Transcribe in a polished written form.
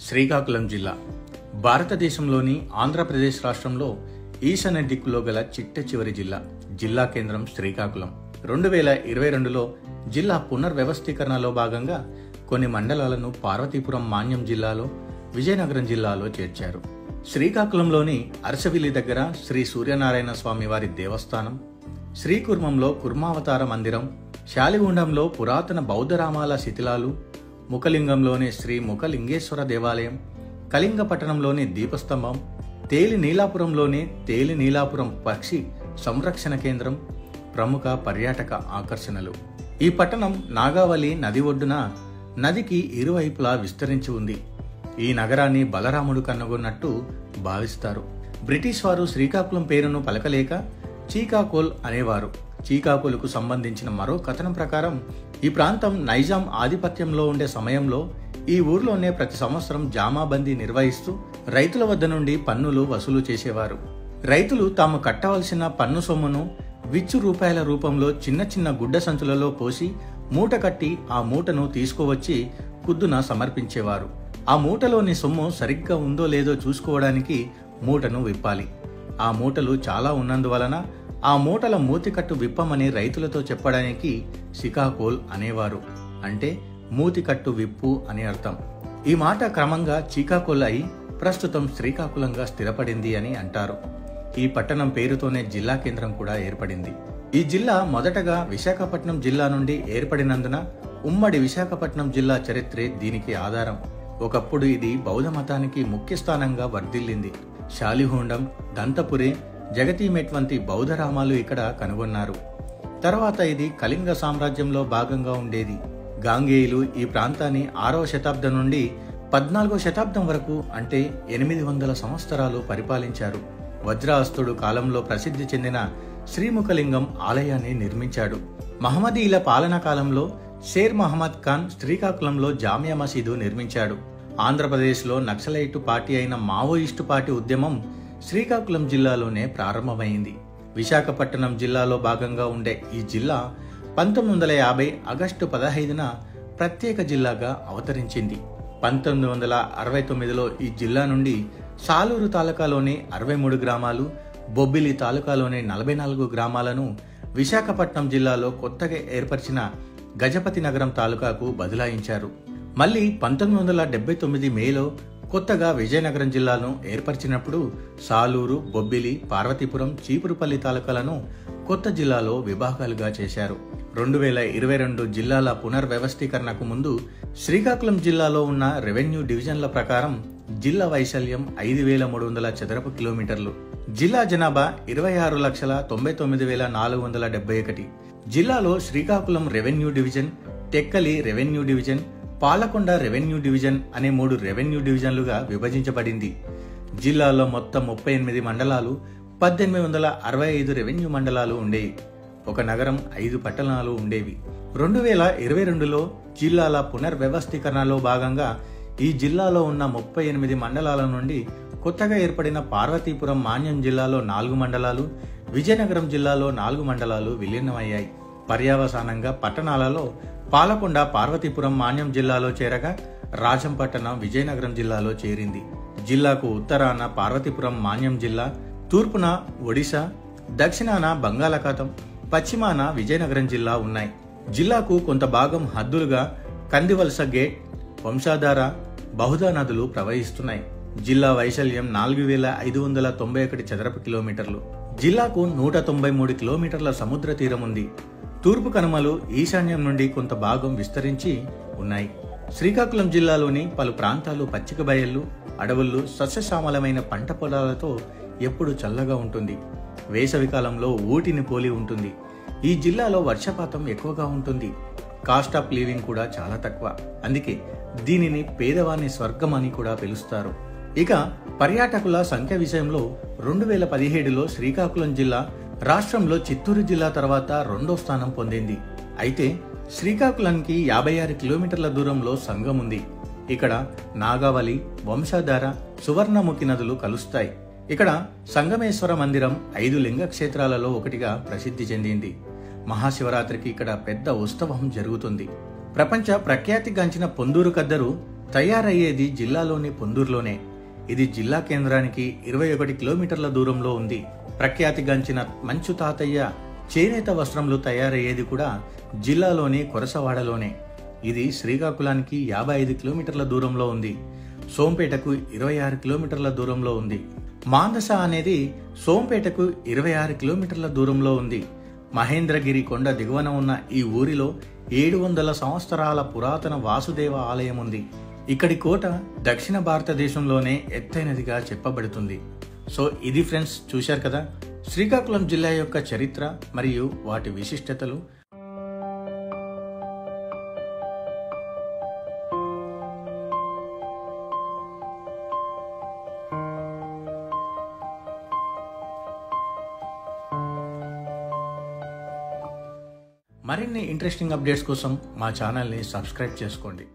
శ్రీకాకుళం జిల్లా భారతదేశంలోని ఆంధ్రప్రదేశ్ రాష్ట్రంలో ఈశాన్య దిక్కులో గల చిట్ట చివరి జిల్లా. జిల్లా కేంద్రం శ్రీకాకుళం. 2022లో జిల్లా పునర్వ్యవస్థీకరణలో భాగంగా కొన్ని మండలాలను పార్వతీపురం మాన్యం జిల్లాలో, విజయనగరం జిల్లాలో చేర్చారు. శ్రీకాకుళంలోని అరసవిల్లి దగ్గర శ్రీ సూర్యనారాయణ స్వామి వారి దేవస్థానం, శ్రీకుర్మంలో కుర్మావతార మందిరం, శాలిగుండంలో పురాతన బౌద్ధరామాల శిథిలాలు, ముఖలింగంలోని శ్రీ ముఖలింగేశ్వర దేవాలయం, కళింగపట్టణంలోని దీపస్తంభం, తేలి నీలాపురంలోని తేలి నీలాపురం పక్షి సంరక్షణ కేంద్రం ప్రముఖ పర్యాటక ఆకర్షణలు. ఈ పట్టణం నాగావళి నది ఒడ్డున నదికి ఇరువైపులా విస్తరించి ఉంది. ఈ నగరాన్ని బలరాముడు కనుగొన్నట్టు భావిస్తారు. బ్రిటిష్ వారు శ్రీకాకుళం పేరును పలకలేక చీకాకోల్ అనేవారు. చీకాకోలుకు సంబంధించిన మరో కథనం ప్రకారం ఈ ప్రాంతం నైజాం ఆధిపత్యంలో ఉండే సమయంలో ఈ ఊర్లోనే ప్రతి సంవత్సరం జామాబందీ నిర్వహిస్తూ రైతుల వద్ద నుండి పన్నులు వసూలు చేసేవారు. రైతులు తాము కట్టవలసిన పన్ను సొమ్మును విచ్చు రూపాయల రూపంలో చిన్న చిన్న గుడ్డ సంచులలో పోసి మూట కట్టి ఆ మూటను తీసుకువచ్చి కుద్దున సమర్పించేవారు. ఆ మూటలోని సొమ్ము సరిగ్గా ఉందో లేదో చూసుకోవడానికి మూటను విప్పాలి. ఆ మూటలు చాలా ఉన్నందువలన ఆ మూటల మూతికట్టు విప్పమని రైతులతో చెప్పడానికి సికాకోల్ అనేవారు. అంటే మూతికట్టు విప్పు అని అర్థం. ఈ మాట క్రమంగా చీకాకోల్ అయి ప్రస్తుతం శ్రీకాకుళంగా స్థిరపడింది అని అంటారు. ఈ పట్టణం పేరుతోనే జిల్లా కేంద్రం కూడా ఏర్పడింది. ఈ జిల్లా మొదటగా విశాఖపట్నం జిల్లా నుండి ఏర్పడినందున ఉమ్మడి విశాఖపట్నం జిల్లా చరిత్రే దీనికి ఆధారం. ఒకప్పుడు ఇది బౌద్ధ మతానికి ముఖ్య స్థానంగా వర్ధిల్లింది. శాలిహోండం, దంతపురి, జగతీమెట్ వంటి బౌద్ధరామాలు ఇక్కడ కనుగొన్నారు. తర్వాత ఇది కళింగ సామ్రాజ్యంలో భాగంగా ఉండేది. గాంగేయులు ఈ ప్రాంతాన్ని 6వ శతాబ్దం నుండి 14వ శతాబ్దం వరకు అంటే 800 సంవత్సరాలు పరిపాలించారు. వజ్రహస్తుడు కాలంలో ప్రసిద్ధి చెందిన శ్రీముఖలింగం ఆలయాన్ని నిర్మించాడు. మహమ్మదీయుల పాలనా కాలంలో షేర్ మహమ్మద్ ఖాన్ శ్రీకాకుళంలో జామియా మసీదు నిర్మించాడు. ఆంధ్రప్రదేశ్లో నక్సలైటు పార్టీ అయిన మావోయిస్టు పార్టీ ఉద్యమం శ్రీకాకుళం జిల్లాలోనే ప్రారంభమైంది. విశాఖపట్నం జిల్లాలో భాగంగా ఉండే ఈ జిల్లా 1950 ఆగస్టు 15న ప్రత్యేక జిల్లాగా అవతరించింది. 1969లో ఈ జిల్లా నుండి సాలూరు తాలూకాలోని 63 గ్రామాలు, బొబ్బిలి తాలూకాలోని 44 గ్రామాలను విశాఖపట్నం జిల్లాలో కొత్తగా ఏర్పరిచిన గజపతి నగరం తాలూకాకు బదలాయించారు. మళ్లీ 1979 మేలో కొత్తగా విజయనగరం జిల్లాను ఏర్పరిచినప్పుడు సాలూరు, బొబ్బిలి, పార్వతీపురం, చీపురుపల్లి తాలూకాలను కొత్త జిల్లాలో విభాగాలుగా చేశారు. 2022 జిల్లాల పునర్వ్యవస్థీకరణకు ముందు శ్రీకాకుళం జిల్లాలో ఉన్న రెవెన్యూ డివిజన్ల ప్రకారం జిల్లా వైశాల్యం 5,300 చదరపు కిలోమీటర్లు. జిల్లా జనాభా 26,99,471. జిల్లాలో Srikakulam revenue division, Tekkali revenue division, Palakonda revenue division అనే 3 రెవెన్యూ డివిజన్లుగా విభజించబడింది. జిల్లాలో మొత్తం 38 మండలాలు, 1865 రెవెన్యూ మండలాలు ఉండేవి. ఒక నగరం, 5 పట్టణాలు ఉండేవి. 2022లో జిల్లాల పునర్వ్యవస్థీకరణలో భాగంగా ఈ జిల్లాలో ఉన్న 38 మండలాల నుండి కొత్తగా ఏర్పడిన పార్వతీపురం మాన్యం జిల్లాలో 4 మండలాలు, విజయనగరం జిల్లాలో 4 మండలాలు విలీనమయ్యాయి. పర్యవసానంగా పట్టణాలలో పాలకొండ పార్వతీపురం మాన్యం జిల్లాలో చేరగా రాజంపట్టణం విజయనగరం జిల్లాలో చేరింది. జిల్లాకు ఉత్తరాన పార్వతీపురం మాన్యం జిల్లా, తూర్పున ఒడిశా, దక్షిణాన బంగాళాఖాతం, పశ్చిమాన విజయనగరం జిల్లా ఉన్నాయి. జిల్లాకు కొంత భాగం హద్దులుగా కందివలస గేట్, వంశాధార, బహుదా నదులు ప్రవహిస్తున్నాయి. జిల్లా వైశాల్యం 4,591 చదరపు కిలోమీటర్లు. జిల్లాకు 193 కిలోమీటర్ల సముద్ర తీరం ఉంది. తూర్పు కనుమలు ఈశాన్యం నుండి కొంత భాగం విస్తరించి ఉన్నాయి. శ్రీకాకుళం జిల్లాలోని పలు ప్రాంతాలు పచ్చిక బయళ్లు, అడవులు, సస్యశ్యామలమైన పంట పొలాలతో ఎప్పుడు చల్లగా ఉంటుంది. వేసవి కాలంలో ఊటిని పోలి ఉంటుంది. ఈ జిల్లాలో వర్షపాతం ఎక్కువగా ఉంటుంది. కాస్ట్ ఆఫ్ లివింగ్ కూడా చాలా తక్కువ. అందుకే దీనిని పేదవాని స్వర్గం అని కూడా పిలుస్తారు. ఇక పర్యాటకుల సంఖ్య విషయంలో 2017లో శ్రీకాకుళం జిల్లా రాష్ట్రంలో చిత్తూరు జిల్లా తర్వాత 2వ స్థానం పొందింది. అయితే శ్రీకాకుళానికి 56 కిలోమీటర్ల దూరంలో సంగం ఉంది. ఇక్కడ నాగావళి, వంశాధార, సువర్ణముఖి నదులు కలుస్తాయి. ఇక్కడ సంగమేశ్వర మందిరం 5 లింగ క్షేత్రాలలో ఒకటిగా ప్రసిద్ధి చెందింది. మహాశివరాత్రికి ఇక్కడ పెద్ద ఉత్సవం జరుగుతుంది. ప్రపంచ ప్రఖ్యాతిగాంచిన పొందూరు కద్దరు తయారయ్యేది జిల్లాలోని పొందూరులోనే. ఇది జిల్లా కేంద్రానికి 21 కిలోమీటర్ల దూరంలో ఉంది. ప్రఖ్యాతిగాంచిన మంచు తాతయ్య చేనేత వస్త్రములు తయారయ్యేది కూడా జిల్లాలోని కొరసవాడలోనే. ఇది శ్రీకాకుళానికి 55 కిలోమీటర్ల దూరంలో ఉంది. సోంపేటకు 26 కిలోమీటర్ల దూరంలో ఉంది. మాందస అనేది సోంపేటకు 26 కిలోమీటర్ల దూరంలో ఉంది. మహేంద్రగిరి కొండ దిగువన ఉన్న ఈ ఊరిలో 700 సంవత్సరాల పురాతన వాసుదేవ ఆలయం ఉంది. ఇక్కడి కోట దక్షిణ భారతదేశంలోనే ఎత్తైనదిగా చెప్పబడుతుంది. సో ఇది ఫ్రెండ్స్, చూశారు కదా శ్రీకాకుళం జిల్లా యొక్క చరిత్ర మరియు వాటి విశిష్టతలు. మరిన్ని ఇంట్రెస్టింగ్ అప్డేట్స్ కోసం మా ఛానల్ని సబ్స్క్రైబ్ చేసుకోండి.